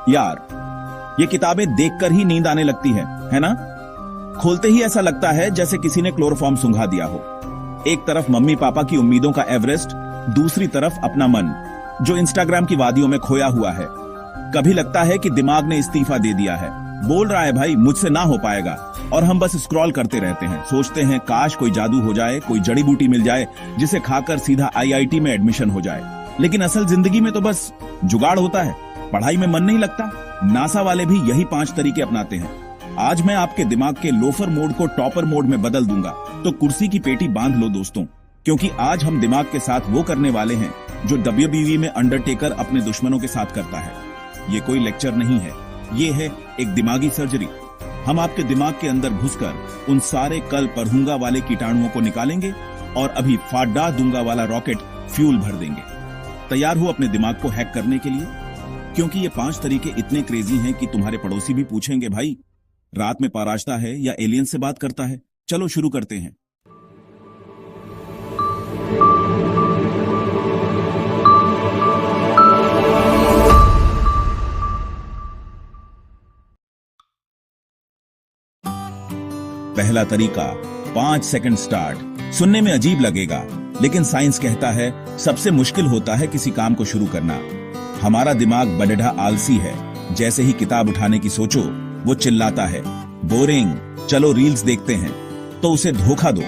यार, ये किताबें देखकर ही नींद आने लगती है ना? खोलते ही ऐसा लगता है जैसे किसी ने क्लोरोफॉर्म सुंघा दिया हो। एक तरफ मम्मी पापा की उम्मीदों का एवरेस्ट, दूसरी तरफ अपना मन जो इंस्टाग्राम की वादियों में खोया हुआ है। कभी लगता है कि दिमाग ने इस्तीफा दे दिया है, बोल रहा है भाई मुझसे ना हो पाएगा, और हम बस स्क्रॉल करते रहते हैं। सोचते हैं काश कोई जादू हो जाए, कोई जड़ी बूटी मिल जाए जिसे खाकर सीधा IIT में एडमिशन हो जाए। लेकिन असल जिंदगी में तो बस जुगाड़ होता है, पढ़ाई में मन नहीं लगता। नासा वाले भी यही 5 तरीके अपनाते हैं। आज मैं आपके दिमाग के लोफर मोड को टॉपर मोड में बदल दूंगा, तो कुर्सी की पेटी बांध लो दोस्तों, क्योंकि आज हम दिमाग के साथ वो करने वाले हैं जो WWE में अंडरटेकर अपने दुश्मनों के साथ करता है। ये कोई लेक्चर नहीं है, ये है एक दिमागी सर्जरी। हम आपके दिमाग के अंदर घुसकर उन सारे कल पढ़ूंगा वाले कीटाणुओं को निकालेंगे और अभी फाड़ा दूंगा वाला रॉकेट फ्यूल भर देंगे। तैयार हो अपने दिमाग को हैक करने के लिए? क्योंकि ये 5 तरीके इतने क्रेजी हैं कि तुम्हारे पड़ोसी भी पूछेंगे, भाई रात में पाराशता है या एलियन से बात करता है? चलो शुरू करते हैं। पहला तरीका, 5 सेकंड स्टार्ट। सुनने में अजीब लगेगा, लेकिन साइंस कहता है सबसे मुश्किल होता है किसी काम को शुरू करना। हमारा दिमाग बड़ेढ़ा आलसी है। जैसे ही किताब उठाने की सोचो, वो चिल्लाता है बोरिंग, चलो रील्स देखते हैं। तो उसे धोखा दो।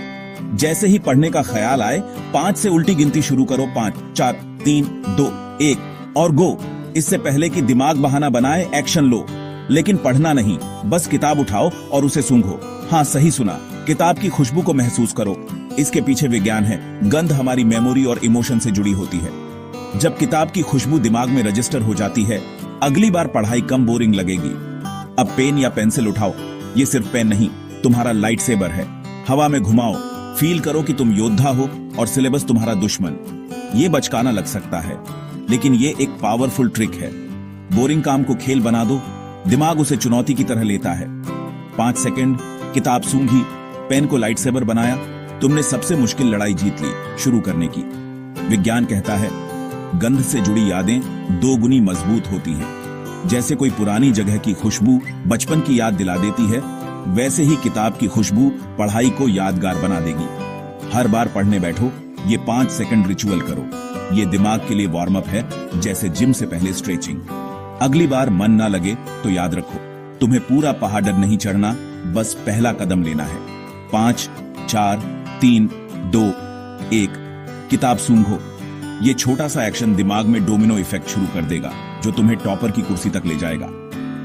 जैसे ही पढ़ने का ख्याल आए, 5 से उल्टी गिनती शुरू करो। 5 4 3 2 1 और गो। इससे पहले कि दिमाग बहाना बनाए, एक्शन लो। लेकिन पढ़ना नहीं, बस किताब उठाओ और उसे सूंघो। हाँ, सही सुना, किताब की खुशबू को महसूस करो। इसके पीछे विज्ञान है। गंध हमारी मेमोरी और इमोशन से जुड़ी होती है। जब किताब की खुशबू दिमाग में रजिस्टर हो जाती है, अगली बार पढ़ाई कम बोरिंग लगेगी। अब पेन या पेंसिल उठाओ। ये सिर्फ पेन नहीं, तुम्हारा लाइट सेबर है। हवा में घुमाओ, फील करो कि तुम योद्धा हो और सिलेबस तुम्हारा दुश्मन। ये बचकाना लग सकता है, लेकिन ये एक पावरफुल ट्रिक है। बोरिंग काम को खेल बना दो, दिमाग उसे चुनौती की तरह लेता है। 5 सेकंड, किताब सूंघी, पेन को लाइट सेबर बनाया, तुमने सबसे मुश्किल लड़ाई जीत ली शुरू करने की। विज्ञान कहता है गंध से जुड़ी यादें 2 गुनी मजबूत होती हैं। जैसे कोई पुरानी जगह की खुशबू बचपन की याद दिला देती है, वैसे ही किताब की खुशबू पढ़ाई को यादगार बना देगी। हर बार पढ़ने बैठो, ये 5 सेकंड रिचुअल करो। ये दिमाग के लिए वार्म अप है, जैसे जिम से पहले स्ट्रेचिंग। अगली बार मन ना लगे तो याद रखो, तुम्हें पूरा पहाड़ नहीं चढ़ना, बस पहला कदम लेना है। 5 4 3 2 1 किताब सूंघो। ये छोटा सा एक्शन दिमाग में डोमिनो इफेक्ट शुरू कर देगा, जो तुम्हें टॉपर की कुर्सी तक ले जाएगा।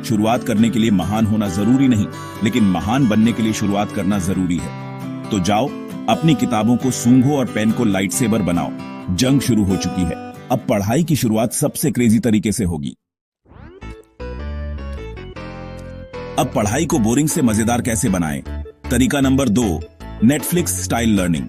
शुरुआत करने के लिए महान होना जरूरी नहीं, लेकिन महान बनने के लिए शुरुआत करना जरूरी है। तो जाओ, अपनी किताबों को सूंघो और पेन को लाइट सेबर बनाओ। जंग शुरू हो चुकी है। अब पढ़ाई की शुरुआत सबसे क्रेजी तरीके से होगी। अब पढ़ाई को बोरिंग से मजेदार कैसे बनाएं? तरीका नंबर 2, नेटफ्लिक्स स्टाइल लर्निंग।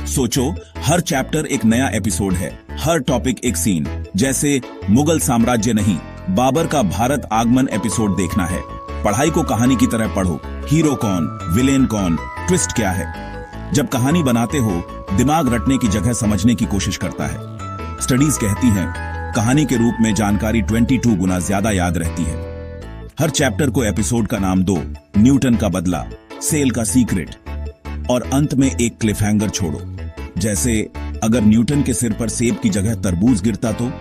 सोचो, हर चैप्टर एक नया एपिसोड है, हर टॉपिक एक सीन। जैसे मुगल साम्राज्य नहीं, बाबर का भारत आगमन एपिसोड देखना है। पढ़ाई को कहानी की तरह पढ़ो। हीरो कौन, विलेन कौन, ट्विस्ट क्या है। जब कहानी बनाते हो, दिमाग रटने की जगह समझने की कोशिश करता है। स्टडीज कहती हैं कहानी के रूप में जानकारी 22 गुना ज्यादा याद रहती है। हर चैप्टर को एपिसोड का नाम दो। न्यूटन का बदला, सेल का सीक्रेट, और अंत में एक क्लिफहैंगर छोड़ो। जैसे अगर न्यूटन के सिर पर सेब की जगह तरबूज गिरता तो।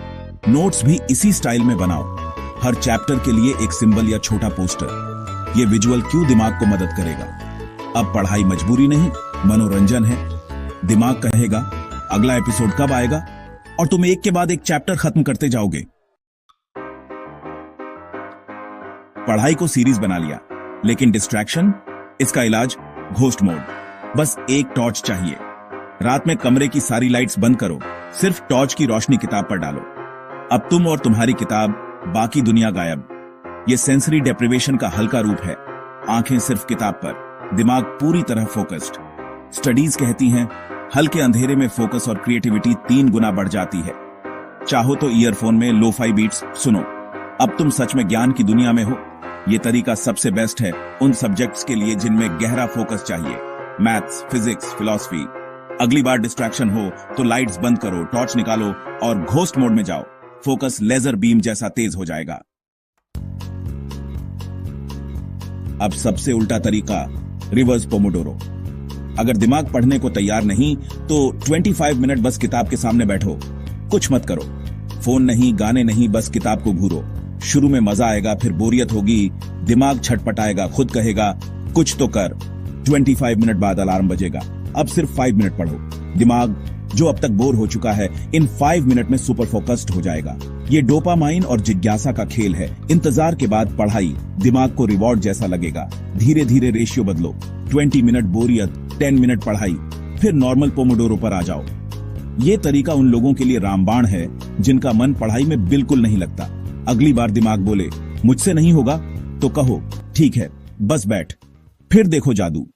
नोट्स भी इसी स्टाइल में बनाओ। हर चैप्टर के लिए एक सिंबल या छोटा पोस्टर। ये विजुअल क्यों दिमाग को मदद करेगा? अब पढ़ाई मजबूरी नहीं, मनोरंजन है। दिमाग कहेगा अगला एपिसोड कब आएगा, और तुम एक के बाद एक चैप्टर खत्म करते जाओगे। पढ़ाई को सीरीज बना लिया, लेकिन डिस्ट्रैक्शन? इसका इलाज घोस्ट मोड। बस एक टॉर्च चाहिए। रात में कमरे की सारी लाइट्स बंद करो, सिर्फ टॉर्च की रोशनी किताब पर डालो। अब तुम और तुम्हारी किताब, बाकी दुनिया गायब। ये सेंसरी डेप्रिवेशन का हल्का रूप है। आंखें सिर्फ किताब पर, दिमाग पूरी तरह फोकस्ड। स्टडीज कहती हैं हल्के अंधेरे में फोकस और क्रिएटिविटी 3 गुना बढ़ जाती है। चाहो तो ईयरफोन में लोफाई बीट्स सुनो। अब तुम सच में ज्ञान की दुनिया में हो। ये तरीका सबसे बेस्ट है उन सब्जेक्ट्स के लिए जिनमें गहरा फोकस चाहिए, मैथ्स, फिजिक्स, फिलॉसफी। अगली बार डिस्ट्रैक्शन हो तो लाइट्स बंद करो, टॉर्च निकालो और घोस्ट मोड में जाओ। फोकस लेजर बीम जैसा तेज हो जाएगा। अब सबसे उल्टा तरीका, रिवर्स पोमोडोरो। अगर दिमाग पढ़ने को तैयार नहीं तो 25 मिनट बस किताब के सामने बैठो, कुछ मत करो, फोन नहीं, गाने नहीं, बस किताब को घूरो। शुरू में मजा आएगा, फिर बोरियत होगी, दिमाग छटपटाएगा, खुद कहेगा कुछ तो कर। 25 मिनट बाद अलार्म बजेगा, अब सिर्फ 5 मिनट पढ़ो। दिमाग जो अब तक बोर हो चुका है इन 5 मिनट में सुपर फोकस्ड हो जाएगा। ये डोपामाइन और जिज्ञासा का खेल है। इंतजार के बाद पढ़ाई दिमाग को रिवॉर्ड जैसा लगेगा। धीरे धीरे रेशियो बदलो, 20 मिनट बोरियत, 10 मिनट पढ़ाई, फिर नॉर्मल पोमोडोरो पर आ जाओ। ये तरीका उन लोगों के लिए रामबाण है जिनका मन पढ़ाई में बिल्कुल नहीं लगता। अगली बार दिमाग बोले मुझसे नहीं होगा तो कहो ठीक है, बस बैठ, फिर देखो जादू।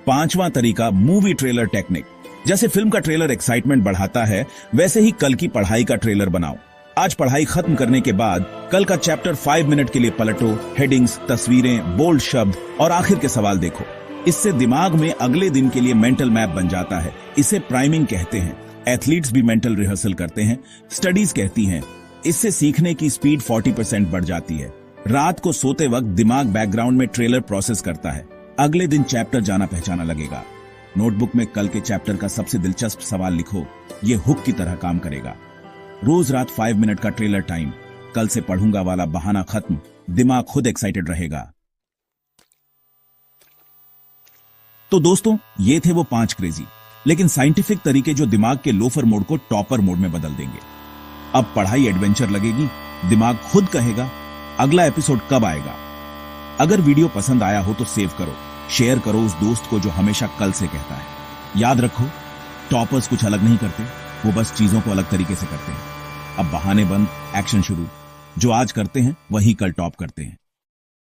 5वां तरीका, मूवी ट्रेलर टेक्निक। जैसे फिल्म का ट्रेलर एक्साइटमेंट बढ़ाता है, वैसे ही कल की पढ़ाई का ट्रेलर बनाओ। आज पढ़ाई खत्म करने के बाद कल का चैप्टर 5 मिनट के लिए पलटो, हेडिंग्स, तस्वीरें, बोल्ड शब्द और आखिर के सवाल देखो। इससे दिमाग में अगले दिन के लिए मेंटल मैप बन जाता है। इसे प्राइमिंग कहते हैं। एथलीट्स भी मेंटल रिहर्सल करते हैं। स्टडीज कहती हैं इससे सीखने की स्पीड 40% बढ़ जाती है। रात को सोते वक्त दिमाग बैकग्राउंड में ट्रेलर प्रोसेस करता है। अगले दिन चैप्टर जाना पहचाना लगेगा। नोटबुक में कल के चैप्टर का सबसे दिलचस्प सवाल लिखो, ये हुक की तरह काम करेगा। रोज रात 5 मिनट का ट्रेलर टाइम, कल से पढ़ूंगा वाला बहाना खत्म, दिमाग खुद एक्साइटेड रहेगा। तो दोस्तों, ये थे वो 5 क्रेजी लेकिन साइंटिफिक तरीके जो दिमाग के लोफर मोड को टॉपर मोड में बदल देंगे। अब पढ़ाई एडवेंचर लगेगी, दिमाग खुद कहेगा अगला एपिसोड कब आएगा। अगर वीडियो पसंद आया हो तो सेव करो, शेयर करो उस दोस्त को जो हमेशा कल से कहता है। याद रखो, टॉपर्स कुछ अलग नहीं करते, वो बस चीजों को अलग तरीके से करते हैं। अब बहाने बंद, एक्शन शुरू। जो आज करते हैं वही कल टॉप करते हैं।